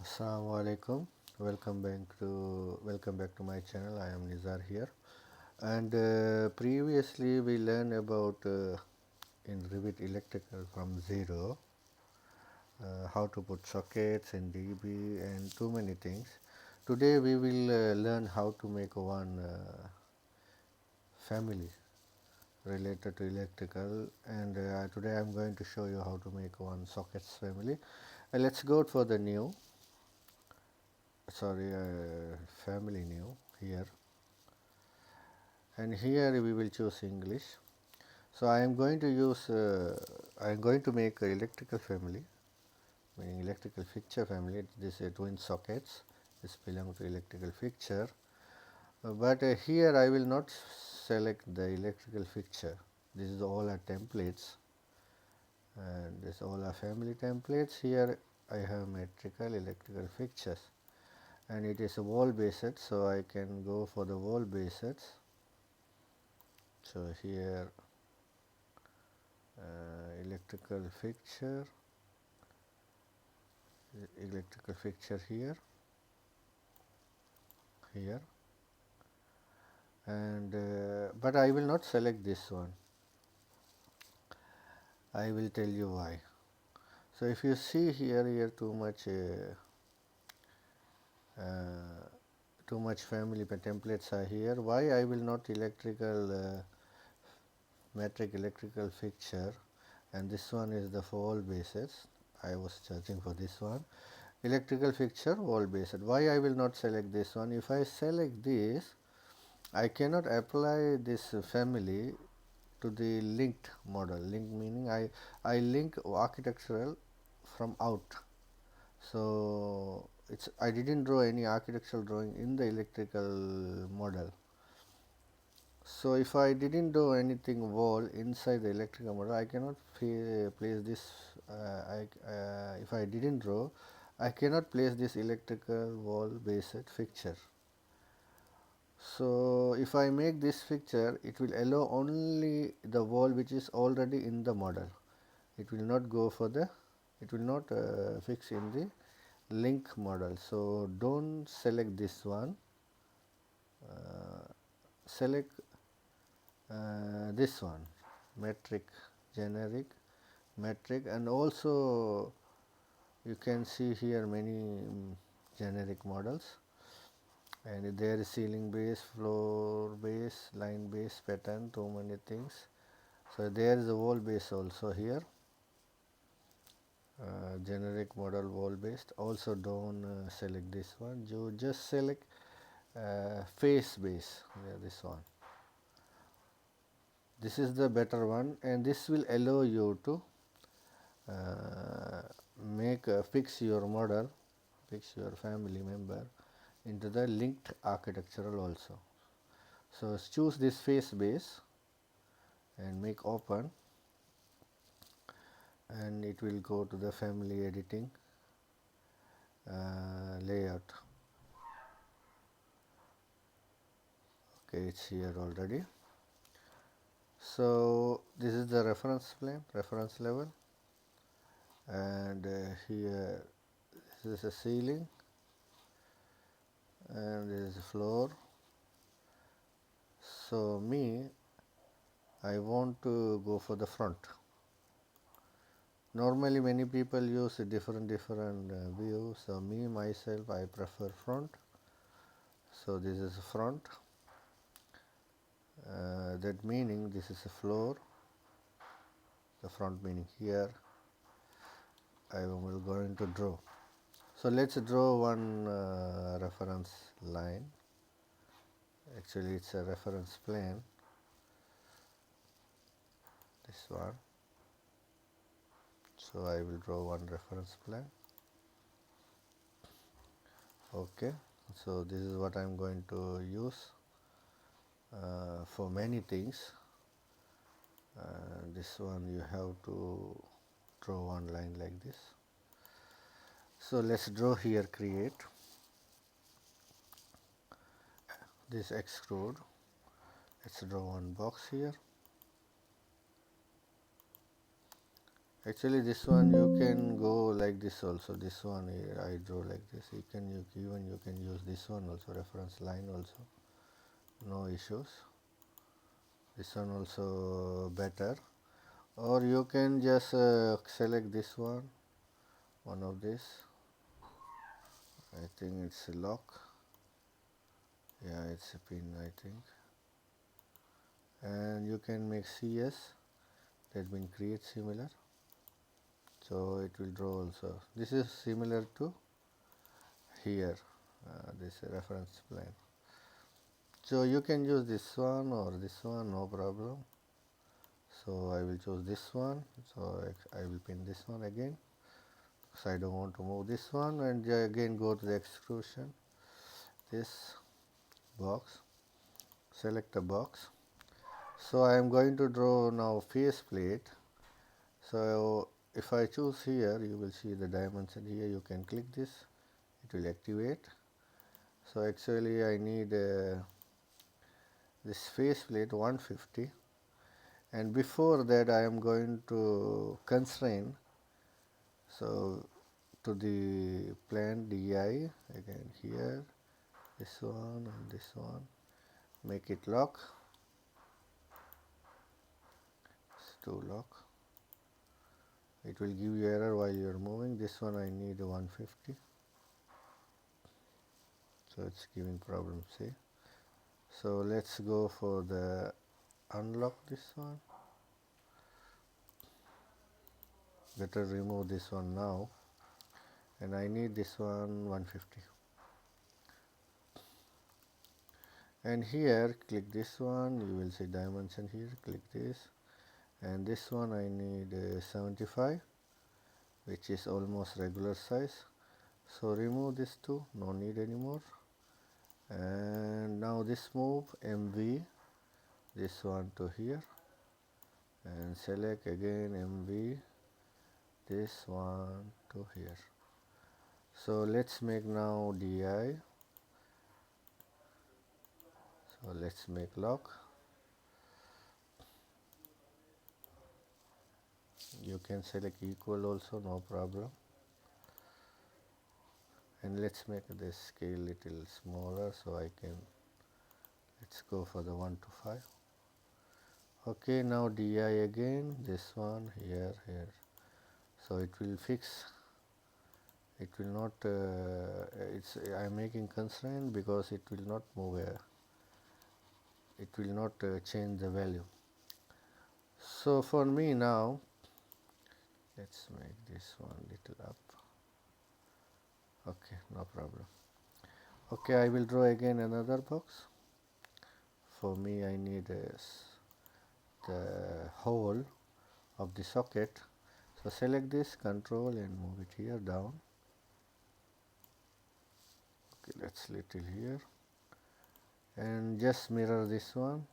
Assalamu alaikum. Welcome back to my channel. I am Nizar here. And previously we learned about in Revit electrical from zero how to put sockets in DB and too many things. Today we will learn how to make one family related to electrical, and today I am going to show you how to make one sockets family. Let's go for the new family new here, and here we will choose English. So I am going to make a electrical family, meaning electrical fixture family. This is twin sockets. This belongs to electrical fixture, but here I will not select the electrical fixture. This is all our templates, and this all are family templates. Here I have metrical electrical fixtures, and it is a wall based, so I can go for the wall based. So here electrical fixture here, and but I will not select this one. I will tell you why. So if you see here too much family templates are here. Why I will not metric electrical fixture, and this one is the for all bases. I was searching for this one, electrical fixture wall based. Why I will not select this one? If I select this, I cannot apply this family to the linked model. Link meaning I link architectural from out. So I didn't draw any architectural drawing in the electrical model. So if I didn't do anything wall inside the electrical model, I cannot place this. If I didn't draw, I cannot place this electrical wall based fixture. So if I make this fixture, it will allow only the wall which is already in the model. It will not go for the. It will not fix in the link model. So don't select this one. Select this one, metric, generic, metric, and also you can see here many generic models, and there is ceiling base, floor base, line base, pattern, too many things. So there is a wall base also here, generic model wall based. Also don't select this one. You just select face base. Yeah, this one. This is the better one, and this will allow you to fix your model, fix your family member into the linked architectural also. So choose this face base and make open, and it will go to the family editing layout. Okay, it's here already. So this is the reference plane, reference level, and here this is a ceiling, and this is a floor. So I want to go for the front. Normally many people use different views. So myself I prefer front. So this is front. That meaning this is a floor. The front meaning here. I will going to draw. So let's draw one reference line. Actually it's a reference plane. This one. So I will draw one reference plane. Okay. So this is what I am going to use for many things. This one you have to draw one line like this. So let's draw here, create this extrude. Let's draw one box here, Actually this one you can go like this also. This one here I draw like this. Even you can use this one also, reference line also, no issues. This one also better. Or you can just select this one of this. I think it's a lock. Yeah, it's a pin I think. And you can make CS, that means create similar. So it will draw also. This is similar to here, this reference plane. So you can use this one or this one, no problem. So I will choose this one. So I will pin this one again. So I don't want to move this one, and again go to the extrusion. This box, select a box. So I am going to draw now face plate. So if I choose here, you will see the dimension here. You can click this, it will activate. So actually I need this face plate 150, and before that I am going to constrain. So to the plan DI again here, this one and this one, make it lock. It's to lock. It will give you error while you are moving. This one I need 150. So it's giving problem, see. So let's go for the unlock this one. Better remove this one now, and I need this one 150. And here click this one, you will see dimension here, click this, and this one I need 75, which is almost regular size. So remove this two, no need anymore. And now this move MV, this one to here, and select again MV, this one to here. So let's make now DI. So let's make lock. You can select equal also, no problem. And let's make this scale little smaller so I can, let's go for the 1 to 5. Okay, now DI again, this one here, here. So it will fix, it will not, I am making constraint because it will not move, it will not change the value. So for me now, let's make this one little up. Okay, no problem. Okay, I will draw again another box. For me I need the hole of the socket. So select this, control, and move it here down. Okay, let's little here, and just mirror this one.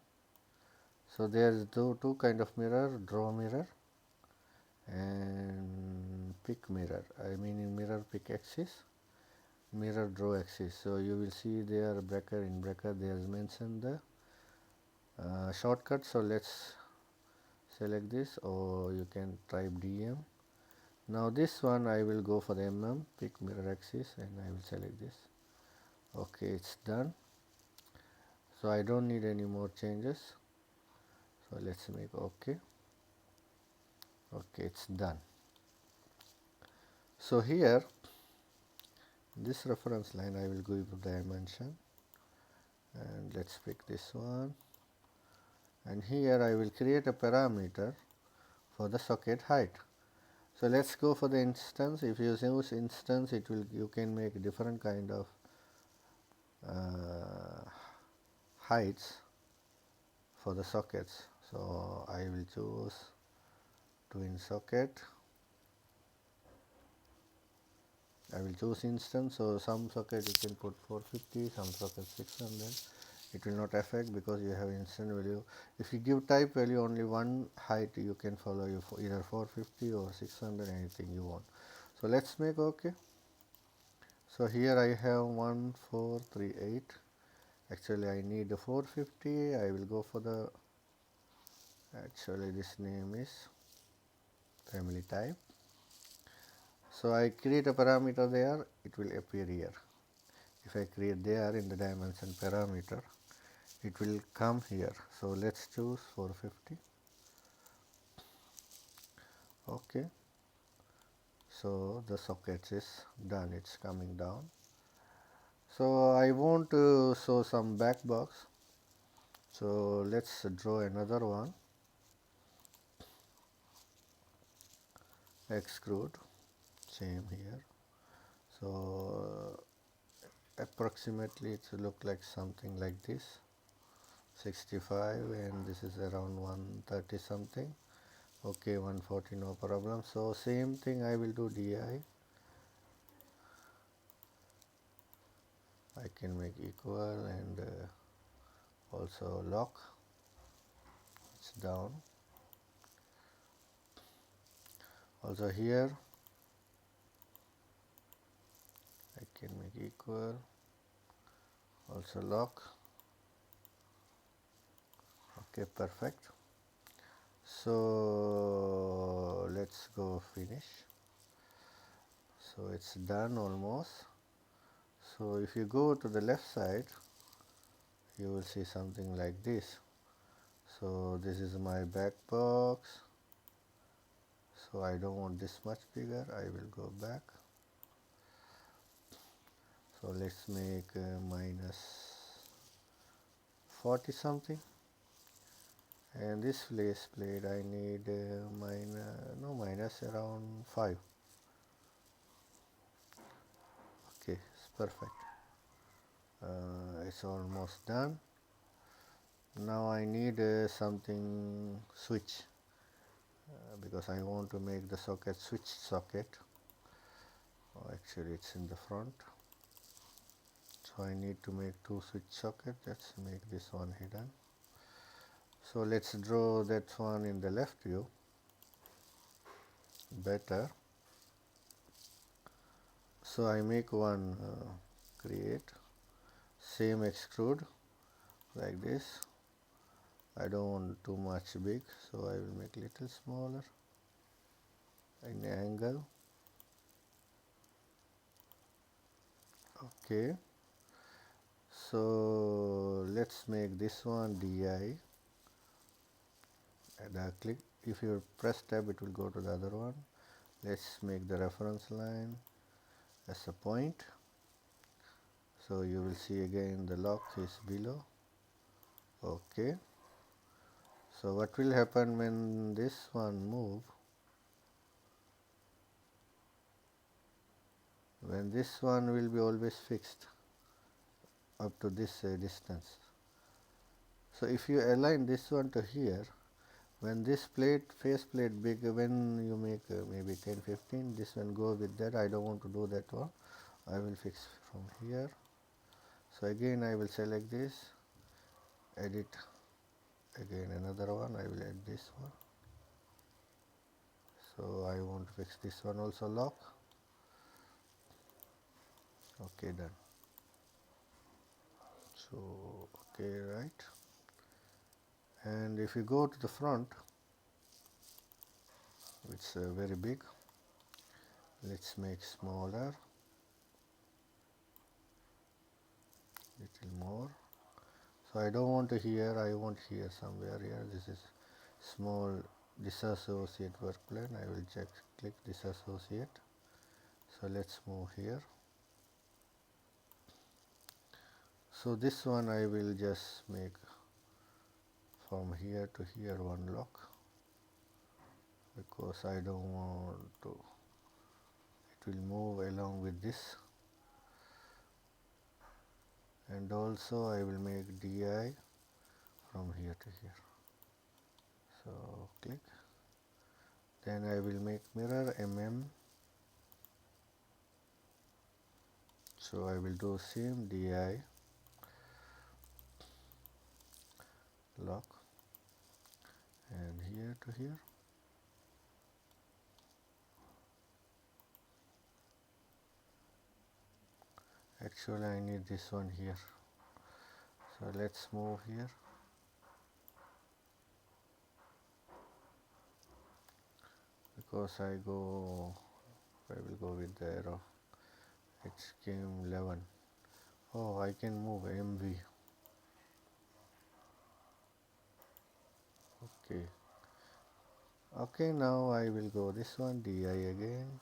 So there's two kind of mirror, draw mirror and pick mirror. I mean in mirror pick axis, mirror draw axis. So you will see there bracket, in bracket there's mentioned the shortcut. So let's select this, or you can type DM. Now this one I will go for the mm, pick mirror axis, and I will select this. Okay, it's done. So I don't need any more changes. So let's make OK. Okay, it's done. So here, this reference line I will give dimension, and let's pick this one. And here I will create a parameter for the socket height. So let's go for the instance. If you use instance, it will, you can make different kind of heights for the sockets. So I will choose twin socket. I will choose instance. So some socket you can put 450, some socket 600. It will not affect because you have instant value. If you give type value only one height, you can follow you for either 450 or 600, anything you want. So let's make OK. So here I have 1438. Actually I need 450. I will go for the, actually this name is family type. So I create a parameter there, it will appear here. If I create there in the dimension parameter, it will come here. So let's choose 450. Okay. So the socket is done, it's coming down. So I want to show some back box. So let's draw another one. Extrude, same here. So approximately it will look like something like this, 65, and this is around 130 something. Okay, 140, no problem. So same thing I will do DI. I can make equal and also lock. It's down. Also here I can make equal, also lock. Okay, perfect. So let's go finish. So it's done almost. So if you go to the left side, you will see something like this. So this is my back box. So I don't want this much bigger, I will go back. So let's make minus 40 something, and this face plate I need minus around 5. Okay, it's perfect. It's almost done. Now I need something switch, because I want to make the socket switch socket. Actually it's in the front, so I need to make 2 switch socket. Let's make this one hidden. So let's draw that one in the left view better. So I make one, create, same extrude like this. I don't want too much big, so I will make little smaller in angle. Okay, so let's make this one DI, and click. If you press tab, it will go to the other one. Let's make the reference line as a point. So you will see again the lock is below. Okay, so what will happen when this one move? When this one will be always fixed up to this distance. So if you align this one to here, when this plate, face plate big, when you make maybe 10, 15, this one go with that. I don't want to do that one. I will fix from here. So again I will select this, edit, again another one, I will add this one. So I want to fix this one also, lock. Okay, done. So okay, right. And if you go to the front, it's very big. Let's make smaller, little more. So I don't want to here, I want here somewhere here. This is small disassociate work plane. I will click disassociate. So let's move here. So this one I will just make from here to here one lock, because I don't want to, it will move along with this. And also I will make DI from here to here. So click. Then I will make mirror So I will do same DI, lock, and here to here. Actually I need this one here. So let's move here. because I will go with the arrow. It came 11. Oh, I can move MV. Okay. Okay, now I will go this one, DI again.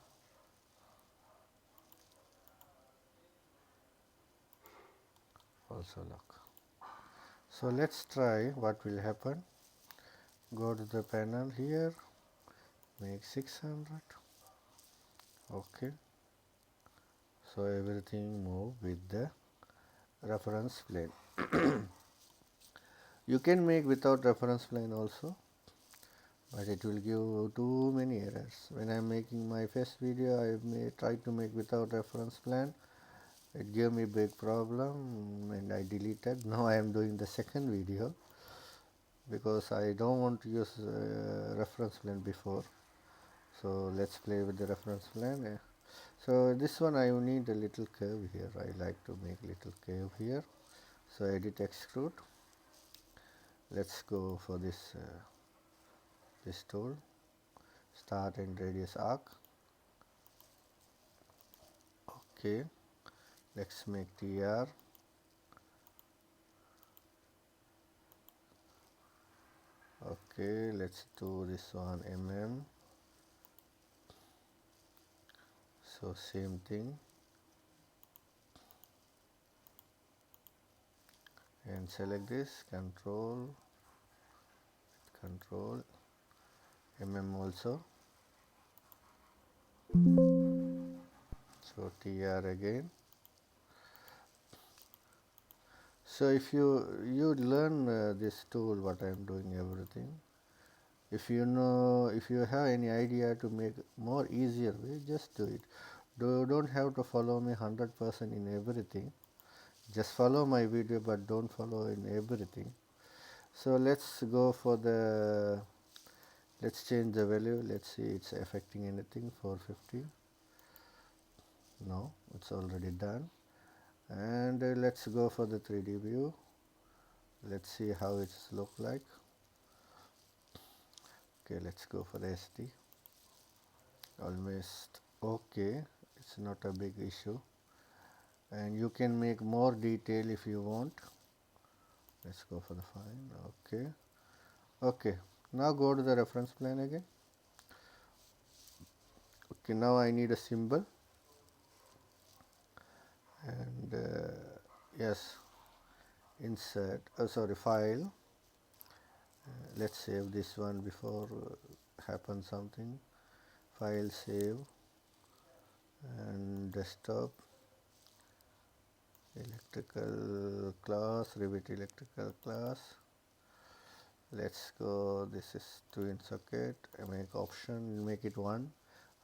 Also lock. So let's try what will happen. Go to the panel here, make 600. Okay. So everything move with the reference plane. You can make without reference plane also, but it will give too many errors. When I am making my first video, I may try to make without reference plane. It gave me big problem and I deleted. Now I am doing the second video because I don't want to use reference plane before. So let's play with the reference plane. So this one I need a little curve here. I like to make little curve here. So edit extrude. Let's go for this tool. Start and radius arc. Okay. Let's make TR. Okay. Let's do this one mm. So same thing. And select this, control also. So TR again. So if you learn this tool, what I am doing everything, if you have any idea to make more easier way, just do it. Don't have to follow me 100% in everything. Just follow my video, but don't follow in everything. So let's go for the, let's change the value. Let's see it's affecting anything. 450. No, it's already done. And let's go for the 3D view. Let's see how it's look like. Okay, let's go for the SD. Almost okay. It's not a big issue. And you can make more detail if you want. Let's go for the fine. Okay. Okay. Now go to the reference plane again. Okay, now I need a symbol. And yes, insert, file. Let's save this one before happens something. File, save, and desktop, electrical class, Revit electrical class. Let's go, this is twin socket, make option, make it 1,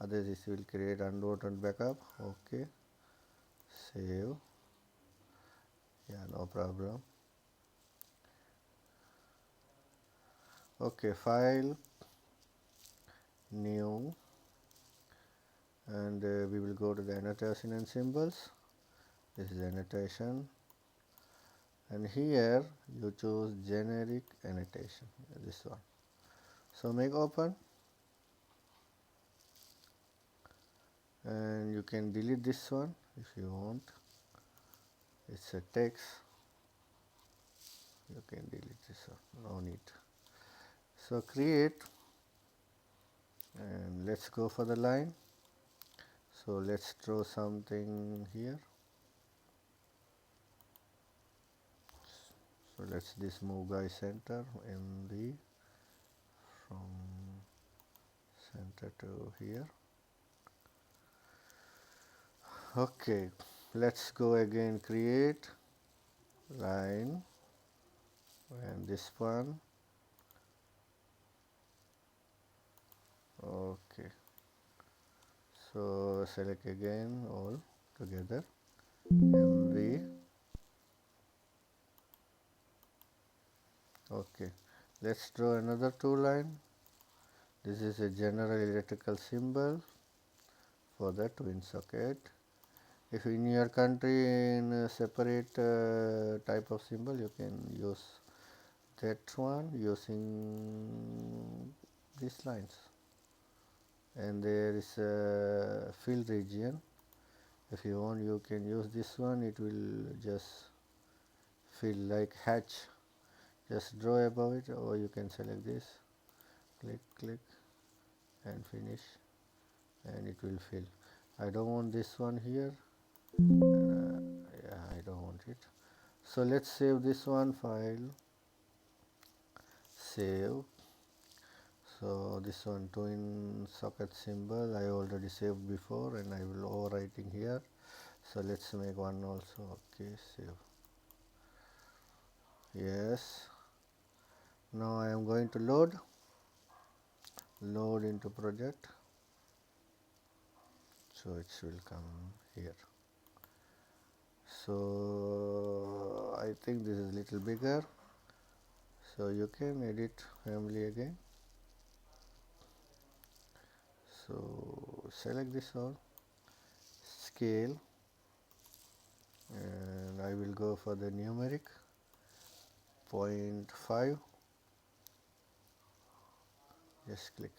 otherwise this will create unwanted backup. Okay, save, yeah, no problem. Okay, file, new, and we will go to the annotation and symbols. This is annotation, and here you choose generic annotation, this one. So make open, and you can delete this one if you want. It's a text, you can delete this one, no need. So create, and let's go for the line. So let's draw something here. So let's this move by center, MB from center to here. Okay, let's go again, create line, and this one. Okay, so select again all together, MV. Okay, let's draw another two line. This is a general electrical symbol for the twin socket. If in your country in a separate type of symbol, you can use that one using these lines. and there is a fill region. If you want, you can use this one. It will just fill like hatch, just draw above it, or you can select this, click and finish, and it will fill. I don't want this one here. Yeah, I don't want it. So let's save this one file, save. So this one twin socket symbol I already saved before, and I will overwriting here. So let's make one also. Okay, save. Yes. Now I am going to load into project. So it will come here. So I think this is little bigger. So you can edit family again. So select this all, scale, and I will go for the numeric 0.5. Just click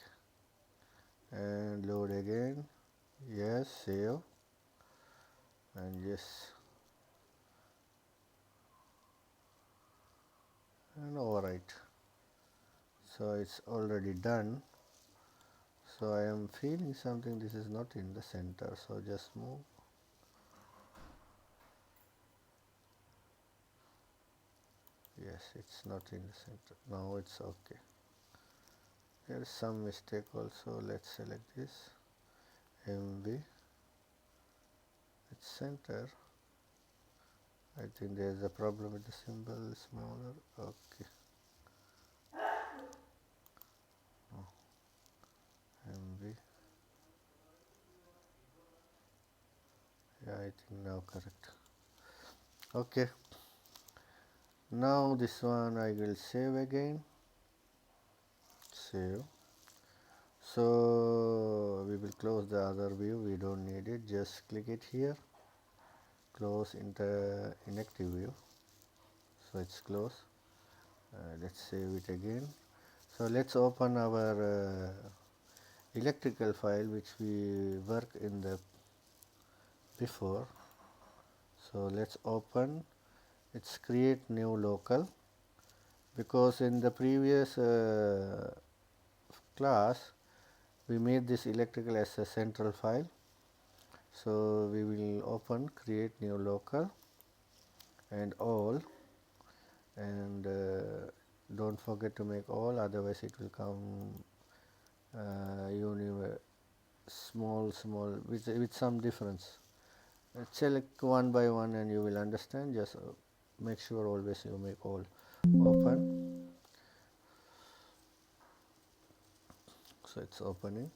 and load again. Yes, save, and yes, and overwrite. So it's already done. So I am feeling something, this is not in the center, so just move. Yes, it's not in the center. Now it's okay. There is some mistake also. Let's select this MB. It's center. I think there is a problem with the symbol smaller. Okay. Oh, MB. Yeah, I think now correct. Okay. Now this one I will save again. Save. So we will close the other view. We don't need it. Just click it here. Close inactive view. So it's closed. Let's save it again. So let's open our electrical file which we work in the before. So let's open. It's create new local, because in the previous class we made this electrical as a central file. So we will open create new local and all, and don't forget to make all, otherwise it will come small with some difference. Select one by one and you will understand. Just make sure always you make all. Open. So it's opening.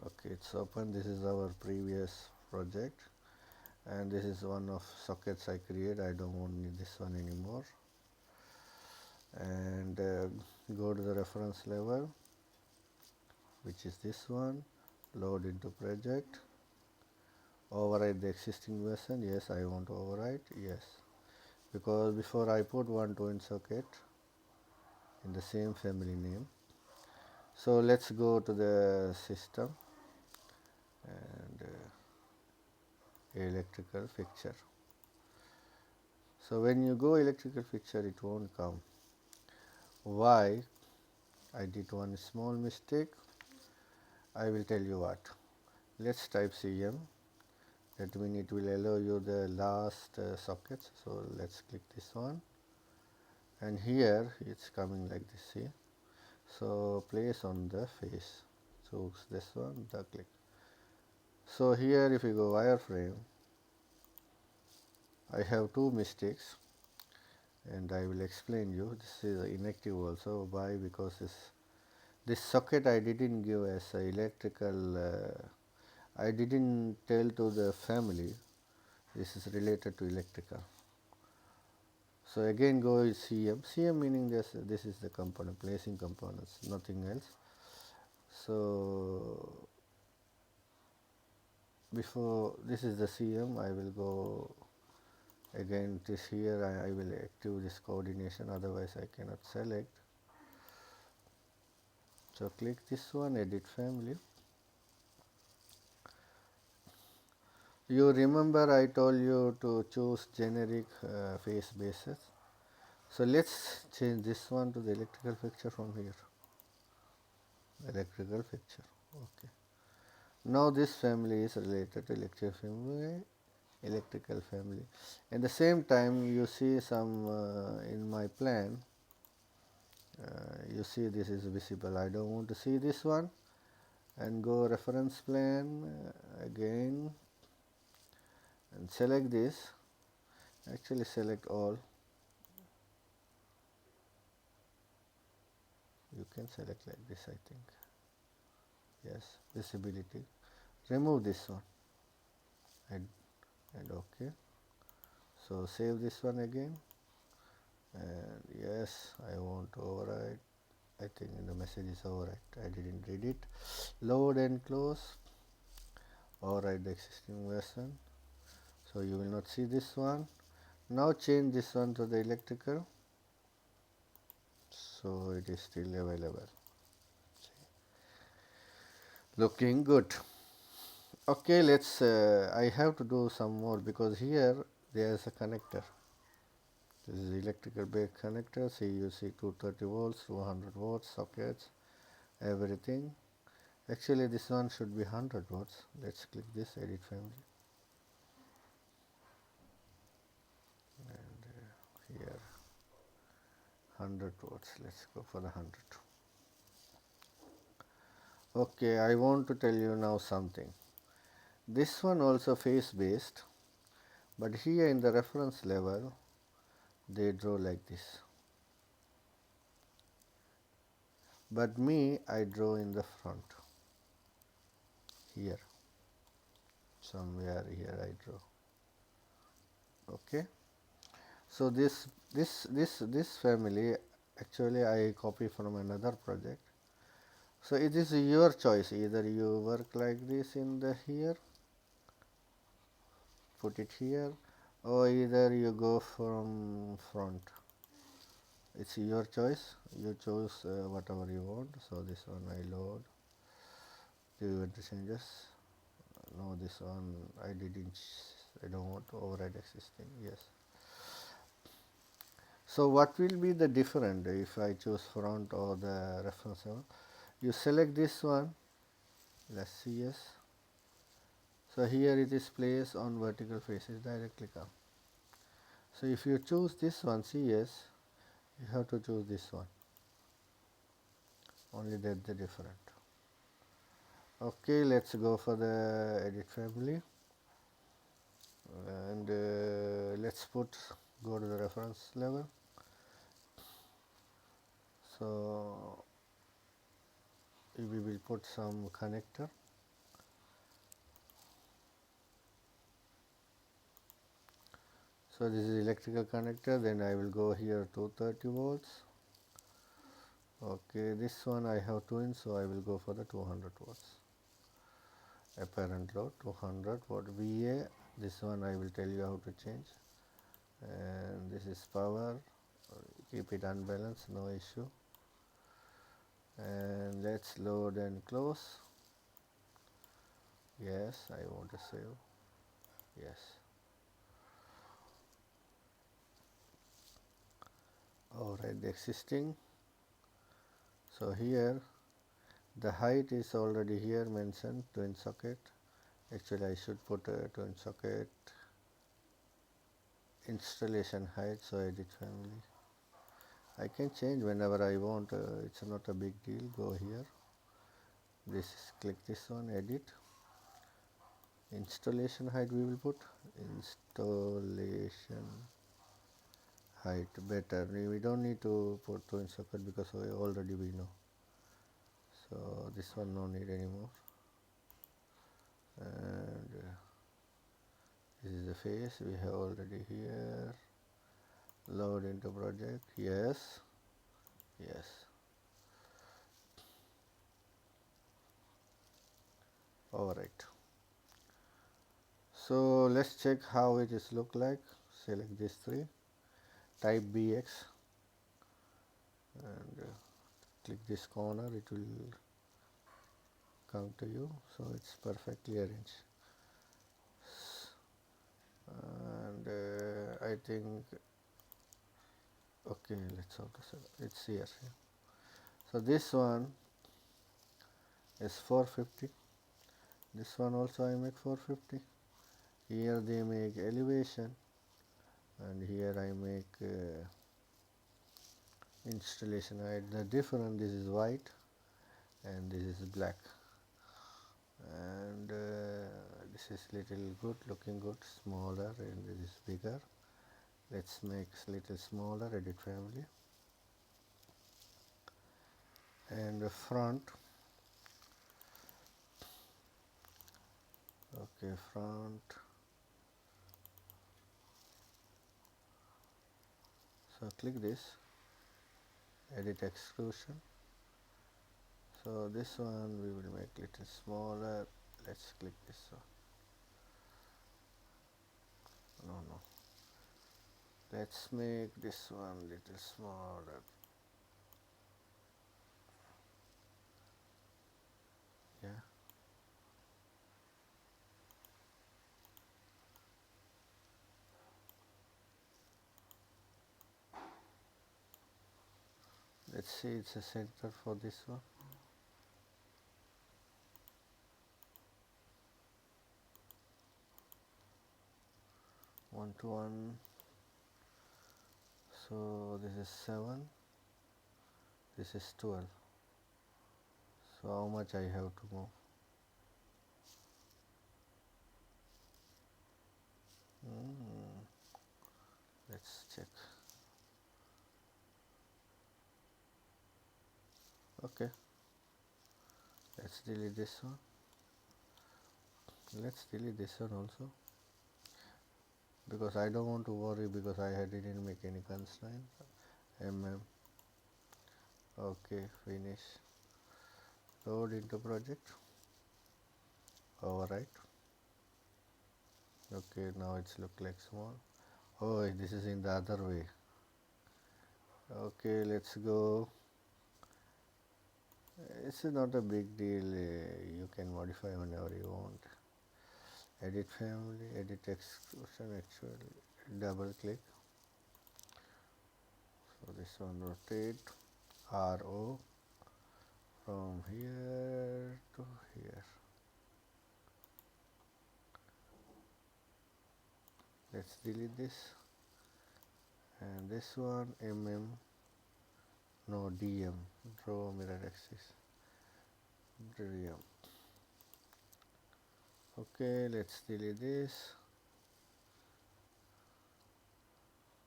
Okay, it's open. This is our previous project, and this is one of sockets I create. I don't want this one anymore. And go to the reference level, which is this one. Load into project. Override the existing version. Yes, I want to override. Yes, because before I put one twin socket in the same family name. So let's go to the system and electrical fixture. So when you go electrical fixture, it won't come. Why? I did one small mistake. I will tell you what. Let's type CM. That means it will allow you the last sockets. So let's click this one, and here it's coming like this. See? So place on the face. So this one, the click. So here if you go wireframe, I have two mistakes, and I will explain you. This is inactive also. Why? Because this socket I didn't give as a electrical. I didn't tell to the family. This is related to electrical. So again go is CM. CM meaning this is the component, placing components, nothing else. So before this is the CM, I will go again this here. I will active this coordination, otherwise I cannot select. So click this one, edit family. You remember I told you to choose generic face bases. So let's change this one to the electrical fixture from here. Electrical fixture. Okay. Now this family is related to electrical family. At the same time, you see some in my plan. You see this is visible. I don't want to see this one, and go reference plan again and select this. Actually select all. You can select like this, I think. Yes, visibility. Remove this one and OK. So save this one again, and yes, I want to override. I think the message is override. I didn't read it. Load and close. Override the existing version. So you will not see this one. Now change this one to the electrical. So it is still available. Looking good. Okay, let's. I have to do some more because here there is a connector. This is electrical base connector. See, you see 230 volts, 200 volts sockets, everything. Actually, this one should be 100 watts. Let's click this edit family. And here 100 watts. Let's go for the 100. Okay, I want to tell you now something. This one also face based, but here in the reference level they draw like this. But me, I draw in the front. Here, somewhere here I draw. Okay. So this family actually I copy from another project. So it is your choice. Either you work like this in the here, put it here, or either you go from front. It's your choice. You choose whatever you want. So this one I load. Do you want to change this? No, this one I didn't. I don't want to override existing. Yes. So what will be the different if I choose front or the reference one? You select this one. Let's see. Yes. So here it is placed on vertical faces directly come. So if you choose this one, CS, you have to choose this one. Only that the different. Okay, let's go for the edit family, and let's go to the reference level. So we will put some connector. So this is electrical connector. Then I will go here 230 volts. Okay, this one I have twin, so I will go for the 200 watts. Apparent load 200 watt VA. This one I will tell you how to change. And this is power. Keep it unbalanced, no issue. And let's load and close. Yes, I want to save. Yes. Override the existing. So here the height is already here mentioned, twin socket. Actually I should put a twin socket installation height. So edit family. I can change whenever I want. It's not a big deal. Go here. This is, click this one, edit. Installation height we will put. Installation height better. We don't need to put twin socket because already we know. So this one no need anymore. And this is the face we have already here. Load into project. Yes. Yes. Alright. So let's check how it is look like. Select these three, type BX and click this corner, it will come to you. So it's perfectly arranged, and I think okay, let's it's here. So this one is 450, this one also I make 450. Here they make elevation and here I make installation. The difference, this is white and this is black, and this is little good, looking good, smaller, and this is bigger. Let's make little smaller, edit family, and the front. Okay, front. So click this, edit extrusion. So this one we will make little smaller. Let's click this one. No, let's make this one little smaller. Yeah, let's see, it's a center for this one. One to one. So this is 7, this is 12. So how much I have to move? Let's check. Okay, let's delete this one. Let's delete this one also, because I don't want to worry, because I didn't make any constraint. Okay, finish, load into project, overwrite. Okay, now it's look like small. Oh, this is in the other way. Okay, let's go. It's not a big deal, you can modify whenever you want. Edit family, edit extrusion, actually double click. So this one rotate, RO, from here to here. Let's delete this, and this one no, DM, draw mirror axis, DM. Okay, let's delete this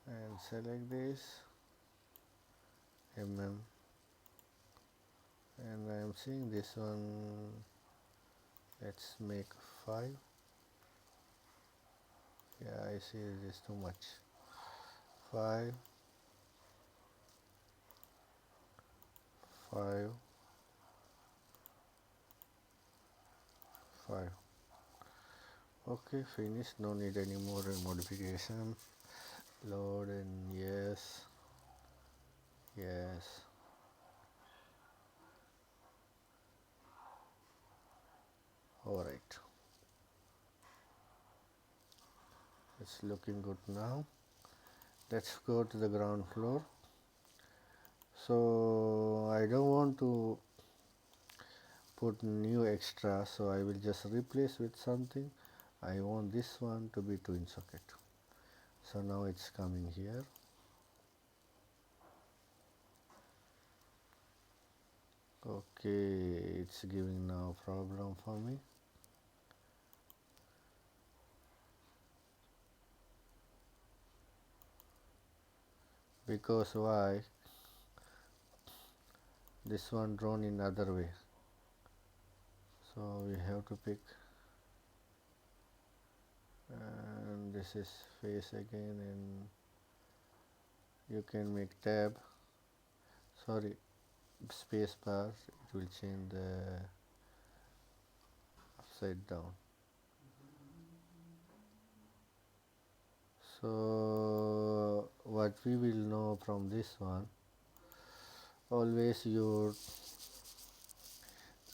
and select this, and I am seeing this one. Let's make 5. Yeah, I see it is too much. 5, 5, 5. Okay, finish. No need any more modification. Load and yes, yes. All right. It's looking good now. Let's go to the ground floor. So I don't want to put new extra, so I will just replace with something. I want this one to be twin socket. So now it's coming here. Okay, it's giving now problem for me. Because why? This one drawn in other way. So we have to pick, and this is face again, and you can make tab, sorry, space bar, it will change the upside down. So what we will know from this one, always you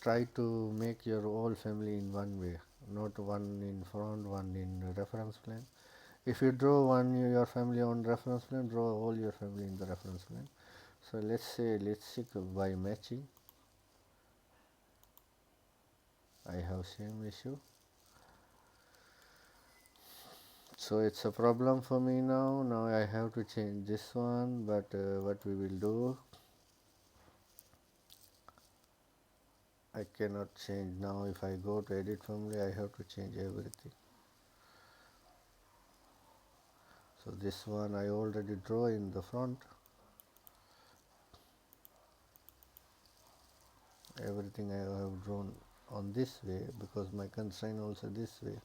try to make your whole family in one way, not one in front, one in reference plane. If you draw one your family on reference plane, draw all your family in the reference plane. So let's check by matching. I have same issue. So it's a problem for me now. Now I have to change this one, but what we will do, I cannot change now. If I go to edit family, I have to change everything. So this one I already draw in the front. Everything I have drawn on this way because my constraint also this way.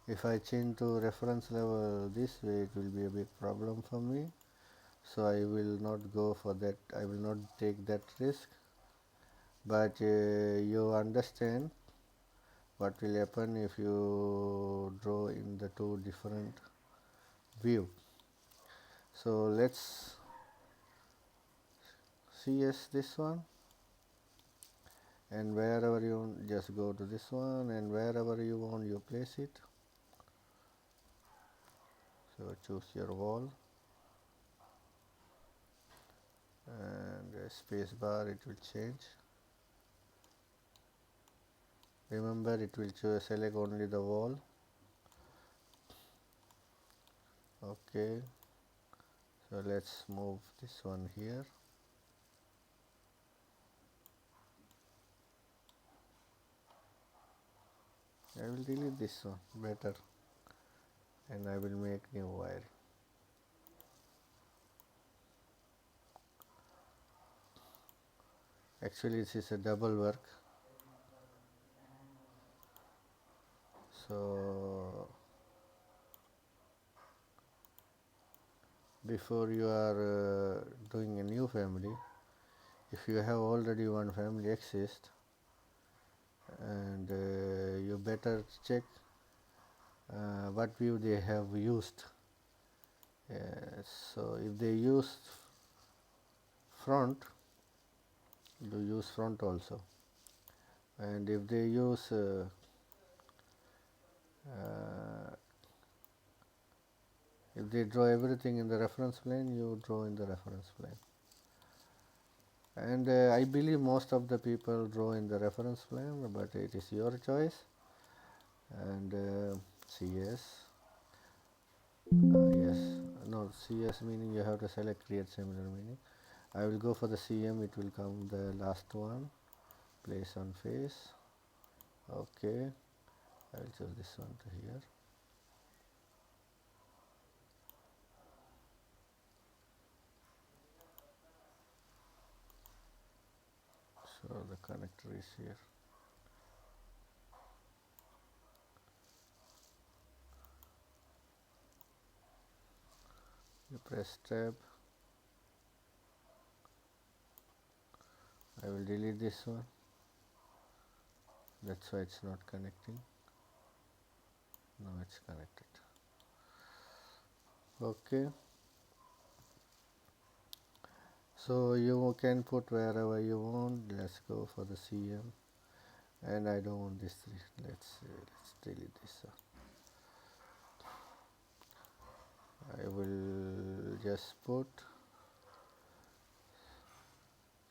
If I change to reference level this way, it will be a big problem for me. So I will not go for that. I will not take that risk. But you understand what will happen if you draw in the two different view. So let's see this one, and wherever you want, just go to this one, and wherever you want you place it. So choose your wall and space bar, it will change. Remember, it will select only the wall. Okay, so let's move this one here. I will delete this one better, and I will make new wire. Actually this is a double work, so before you are doing a new family, if you have already one family exist, and you better check what view they have used. So if they use front, you use front also, and if they use if they draw everything in the reference plane, you draw in the reference plane. And I believe most of the people draw in the reference plane, but it is your choice. And CS, yes, no, CS meaning you have to select create similar meaning. I will go for the CM, it will come the last one, place on face. Okay, I will choose this one to here. So the connector is here. You press tab. I will delete this one. That's why it's not connecting. Now it's connected. Okay. So you can put wherever you want. Let's go for the CM. And I don't want this three. Let's delete this one. I will just put,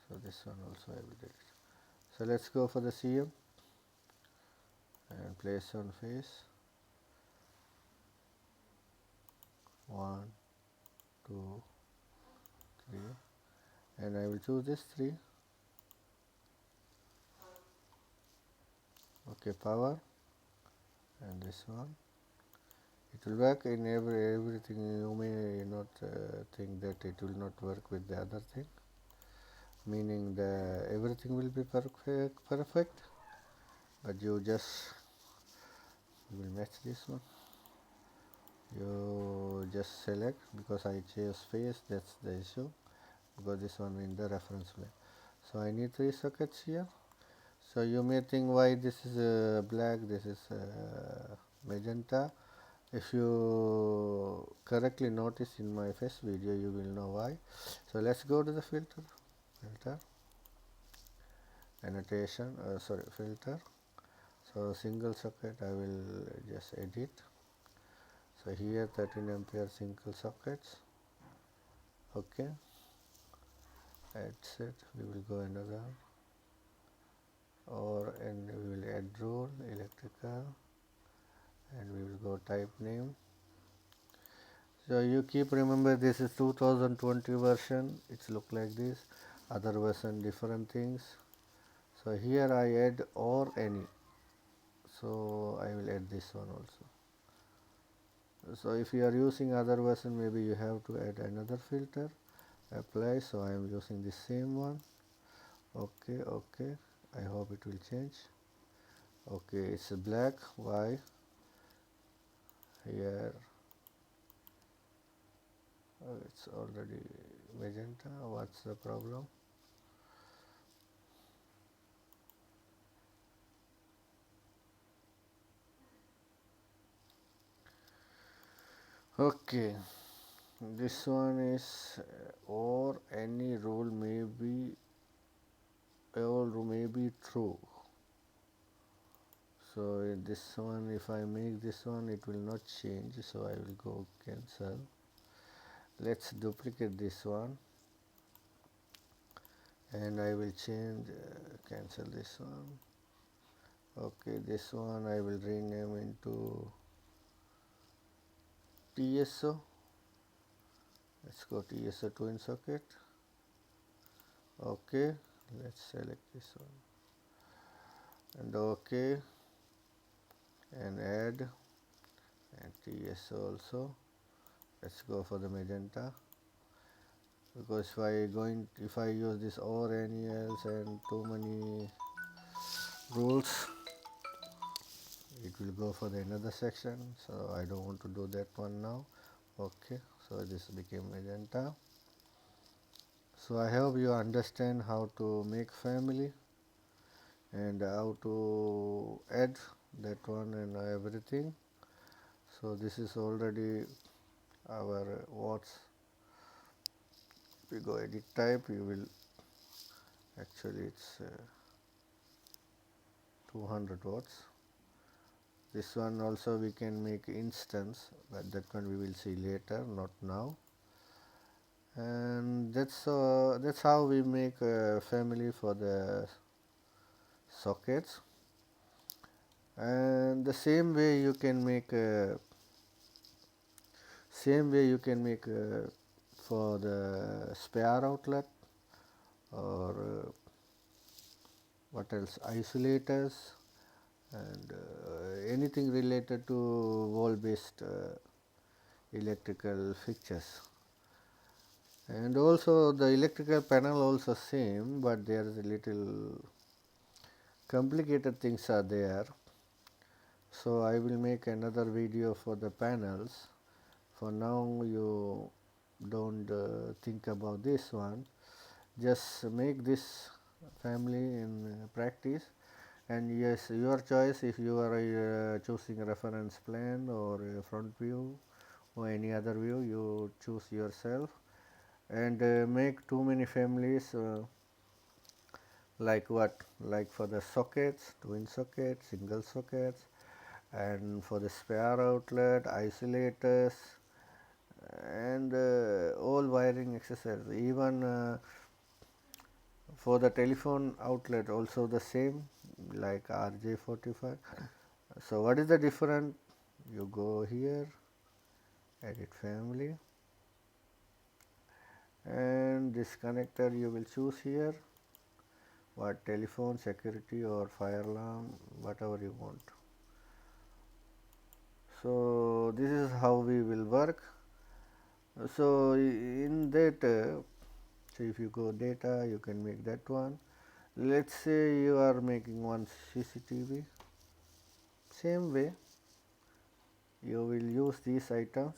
so this one also I will delete. So let's go for the CM and place on face. 1, 2, 3, and I will choose this 3. Okay, power, and this one. It will work in everything. You may not think that it will not work with the other thing, meaning the everything will be perfect, but you will match this one. You just select, because I chose face, that's the issue, because this one in the reference plane. So I need 3 sockets here. So you may think why this is black, this is magenta. If you correctly notice in my first video, you will know why. So let's go to the filter, annotation, filter. So single socket I will just edit. So here 13 ampere single sockets. Okay, that's it. We will go another, and we will add rule electrical, and we will go type name. So you keep remember this is 2020 version. It's look like this. Other version different things. So here I add or any. So I will add this one also. So if you are using other version, maybe you have to add another filter. Apply. So I am using the same one. Okay, okay. I hope it will change. Okay, it's black. Why? Here it's already magenta. What's the problem? Okay, this one is or any rule may be true. So in this one, if I make this one, it will not change. So I will go cancel. Let's duplicate this one, and I will change cancel this one. Okay, this one I will rename into TSO. Let's go TSO twin socket. Okay, let's select this one and okay, and add and TSO also. Let's go for the magenta, because if I use this or any else and too many rules, it will go for the another section. So I don't want to do that one now. Okay, so this became magenta. So I hope you understand how to make family and how to add that one and everything. So this is already our watts. We go edit type, you will actually it's 200 watts. This one also we can make instance, but that one we will see later, not now. And that's how we make a family for the sockets. And the same way you can make for the spare outlet, or what else, isolators, and anything related to wall based electrical fixtures. And also the electrical panel also same, but there is a little complicated things are there. So I will make another video for the panels. For now you don't think about this one, just make this family in practice. And yes, your choice, if you are choosing a reference plan or a front view or any other view, you choose yourself. And make too many families, like what, like for the sockets, twin sockets, single sockets, and for the spare outlet, isolators, and all wiring accessories. Even for the telephone outlet also the same, like RJ45. So what is the difference? You go here, edit family, and this connector you will choose here, what, telephone, security, or fire alarm, whatever you want. So this is how we will work. So in that, so if you go data, you can make that one. Let's say you are making one CCTV. Same way, you will use these items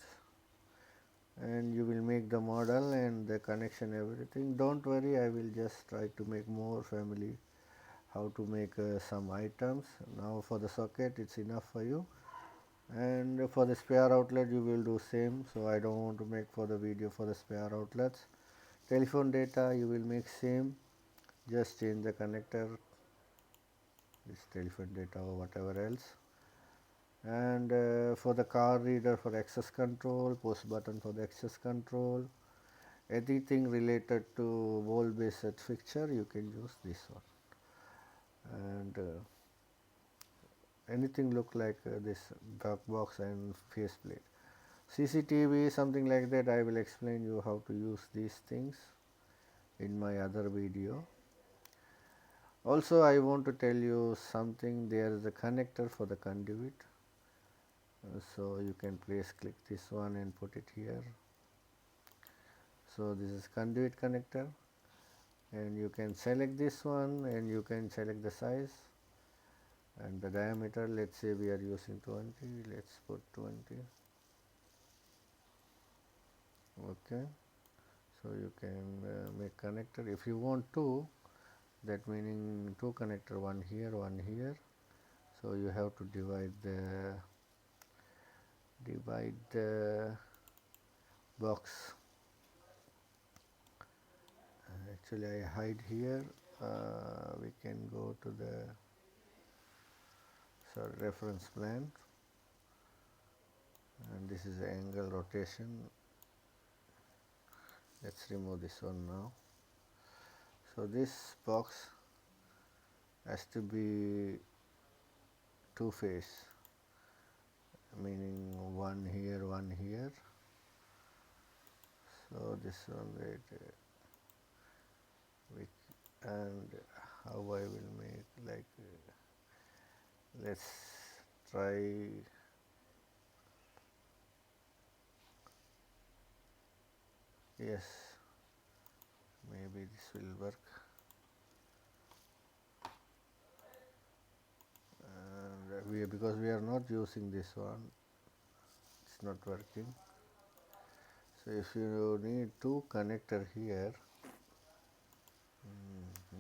and you will make the model and the connection, everything. Don't worry, I will just try to make more family, how to make some items. Now for the socket it's enough for you, And for the spare outlet you will do same, so I don't want to make for the video for the spare outlets. Telephone data you will make same, just change the connector, this telephone data or whatever else. And for the card reader for access control, push button for the access control, anything related to wall based fixture you can use this one. And anything look like this backbox and faceplate. CCTV something like that, I will explain you how to use these things in my other video. Also I want to tell you something, there is a connector for the conduit. So you can place click this one and put it here. So this is conduit connector, and you can select this one and you can select the size and the diameter. Let's say we are using 20, let's put 20. Okay, so you can make connector if you want to, that meaning two connector, one here, one here. So you have to divide the box. Actually I hide here. We can go to the reference plan, and this is the angle rotation. Let's remove this one now. So this box has to be two face, meaning one here, one here. So this one and how I will make, like let's try yes, maybe this will work. And because we are not using this one, it's not working. So if you need two connector here,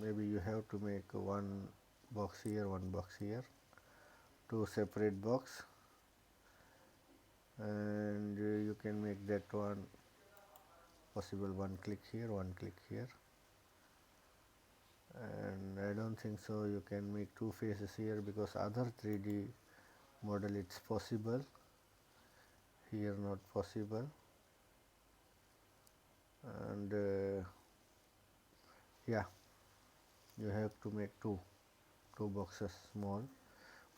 maybe you have to make one box here, one box here, two separate box, and you can make that one possible, one click here, one click here. And I don't think so you can make two faces here, because other 3D model it's possible, here not possible. And yeah, you have to make two boxes small,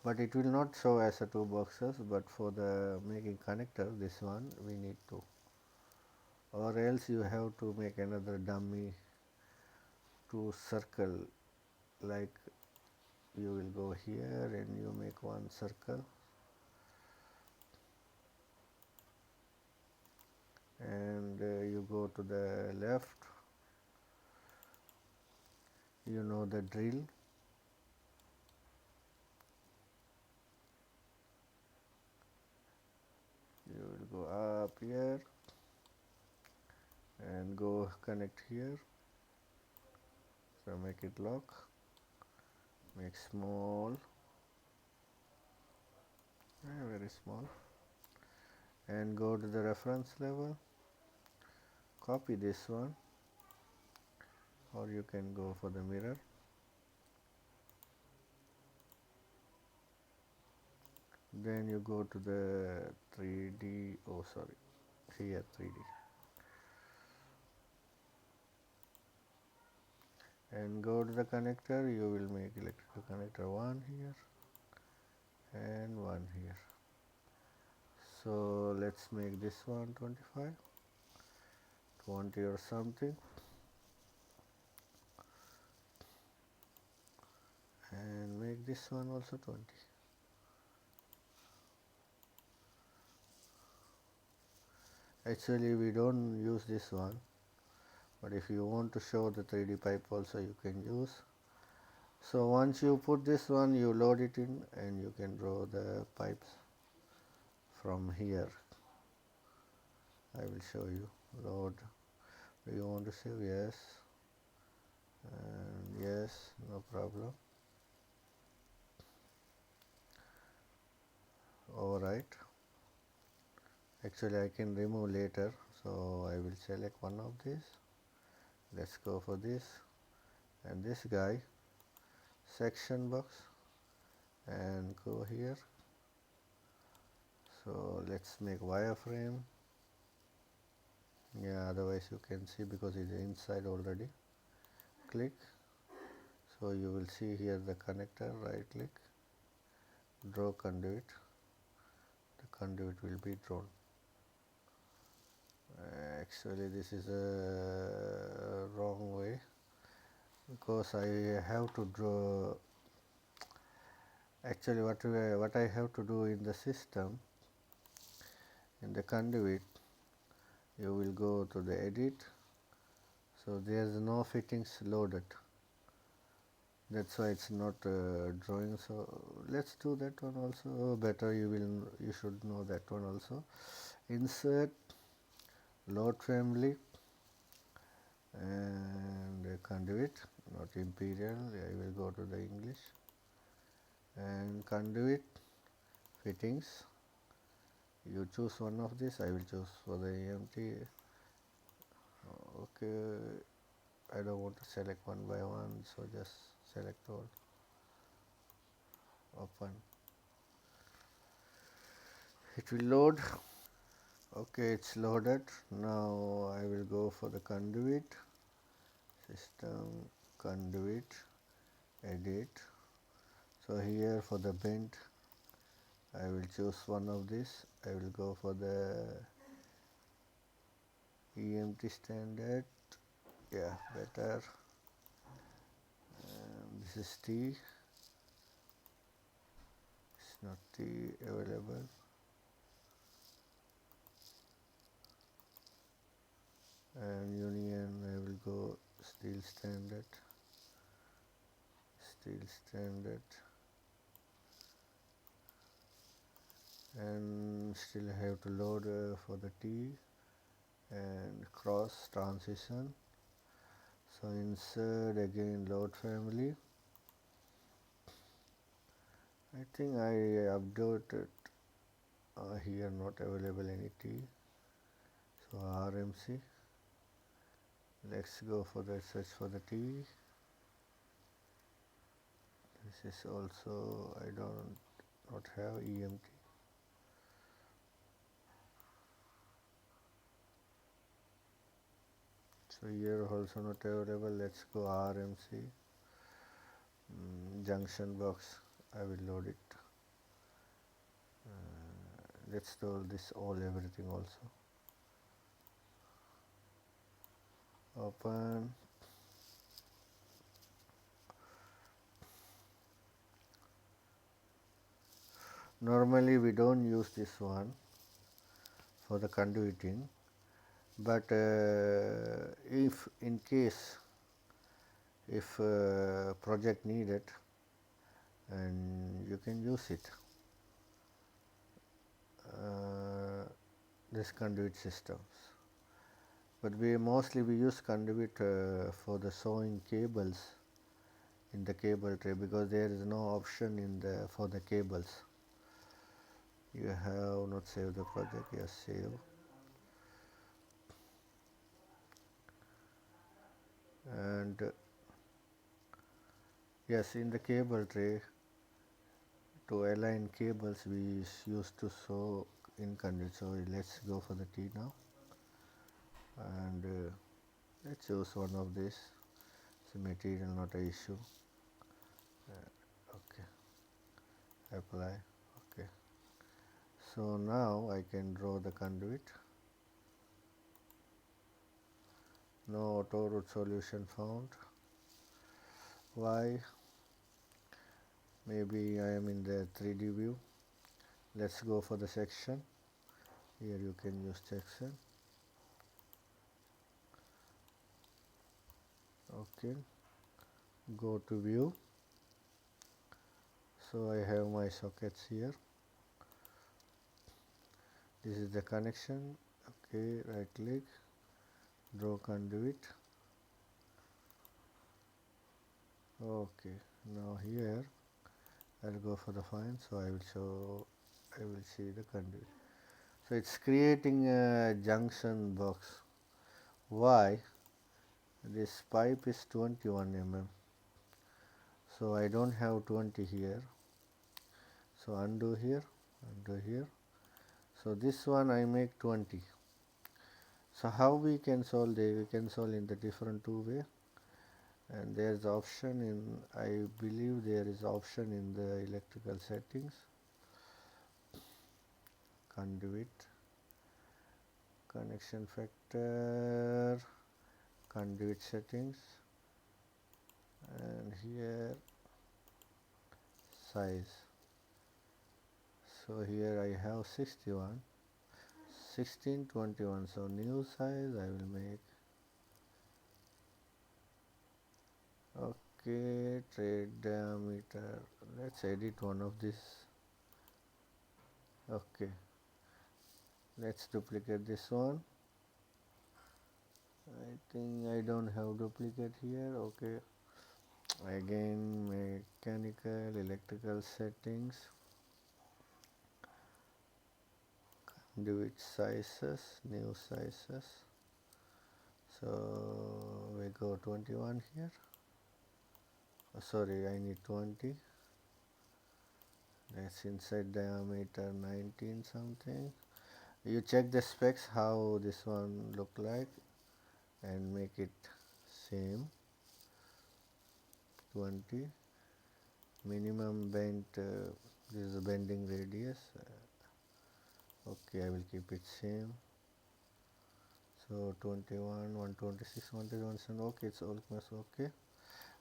but it will not show as a two boxes, but for the making connector this one we need two, or else you have to make another dummy to circle, like you will go here and you make one circle, and you go to the left, you know the drill. You will go up here and go connect here. So make it lock, make small, very small, and go to the reference level, copy this one, or you can go for the mirror. Then you go to the 3D, oh sorry, here 3D, and go to the connector. You will make electrical connector one here and one here. So let's make this one 25, 20 or something, and make this one also 20. Actually we don't use this one, but if you want to show the 3D pipe also you can use. So once you put this one, you load it in and you can draw the pipes from here. I will show you. Load. Do you want to save? Yes. And yes, no problem. Overwrite. Actually I can remove later, so I will select one of these. Let's go for this, and this guy, section box, and go here. So let's make wireframe. Yeah, otherwise you can see because it's inside already. Click. So you will see here the connector, right click, draw conduit. The conduit will be drawn. Actually this is a wrong way, because I have to draw. Actually what I have to do in the system, in the conduit, you will go to the edit. So there is no fittings loaded, that's why it's not drawing. So let's do that one also. Better, you should know that one also. Insert, load family, and conduit, not imperial. I will go to the English, and conduit fittings. You choose one of this. I will choose for the EMT. Okay, I don't want to select one by one, so just select all. Open. It will load. Okay, it's loaded. Now I will go for the conduit, system, conduit, edit. So here for the bent, I will choose one of this. I will go for the EMT standard. Yeah, better. This is T. It's not T available. And union, I will go steel standard. Steel standard. And still I have to load for the T and cross transition. So insert again load family. I think I updated here, not available any T. So RMC. Let's go for the search for the T. This is also, I don't not have EMT. So here also not available. Let's go RMC. Junction box, I will load it. Let's do this everything also. Open. Normally we don't use this one for the conduiting, but if in case if project needed, and you can use it, this conduit systems. But we use conduit for the sewing cables in the cable tray, because there is no option in the for the cables. You have not saved the project. Yes, save. And yes, in the cable tray, to align cables we used to sew in conduit. So let's go for the T now, and let's choose one of this. It's a material, not an issue. Okay, apply. Okay, so now I can draw the conduit. No auto root solution found. Why? Maybe I am in the 3D view. Let's go for the section. Here you can use section. Okay, go to view. So I have my sockets here. This is the connection. Okay, right click, draw conduit. Okay, now here I'll go for the fine. So I will see the conduit. So it's creating a junction box. Why? This pipe is 21 mm. So I don't have 20 here. So undo here, undo here. So this one I make 20. So how we can solve it? We can solve in the different two way. And there is option in, I believe there is option in the electrical settings, conduit, connection factor, conduit settings, and here size. So here I have 61, 16, 21. So new size I will make. Okay, trade diameter. Let's edit one of this. Okay, let's duplicate this one. I think I don't have duplicate here. Okay, again mechanical, electrical settings, conduit sizes, new sizes. So we go 21 here. Oh, sorry, I need 20. That's inside diameter 19 something. You check the specs how this one look like and make it same. 20 minimum bend, this is the bending radius. Okay, I will keep it same. So 21, 126, 127. Okay, it's almost okay.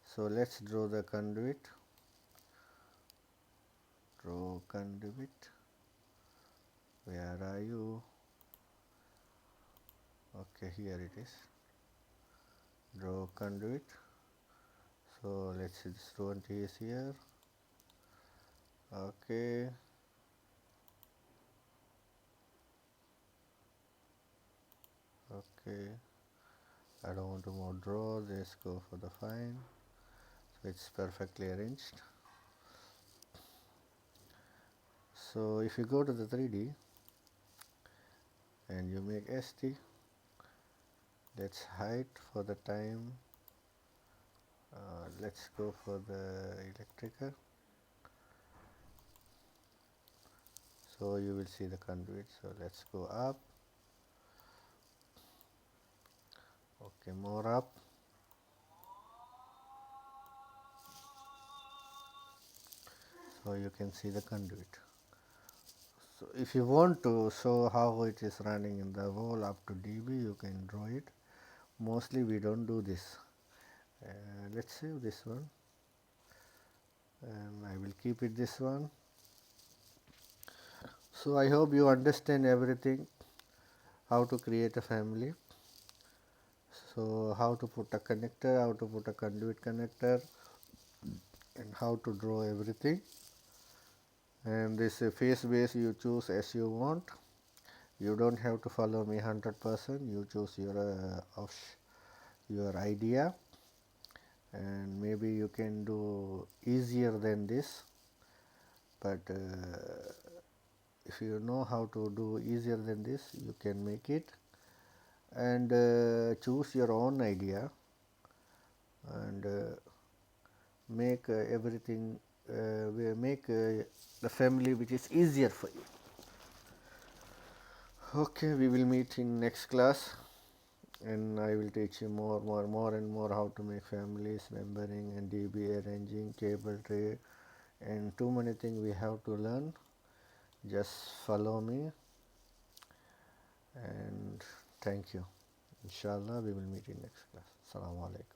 So let's draw the conduit. Draw conduit. Where are you? Okay, here it is. Draw conduit. So let's see, this 20 is here. Okay. Okay. I don't want to more draw. Let's go for the fine. So it's perfectly arranged. So if you go to the 3D and you make ST, let's height for the time. Let's go for the electrical. So you will see the conduit. So let's go up. Okay, more up. So you can see the conduit. So if you want to show how it is running in the wall up to dB, you can draw it. Mostly we don't do this. Let's save this one, and I will keep it this one. So I hope you understand everything, how to create a family. So how to put a connector, how to put a conduit connector, and how to draw everything. And this face base you choose as you want. You don't have to follow me 100%. You choose your idea, and maybe you can do easier than this. But if you know how to do easier than this, you can make it, and choose your own idea, and make everything, make the family which is easier for you. Okay, we will meet in next class, and I will teach you more and more how to make families, membering and DB arranging, cable tray, and too many things we have to learn. Just follow me, and thank you. Inshallah, we will meet in next class. Assalamu alaikum.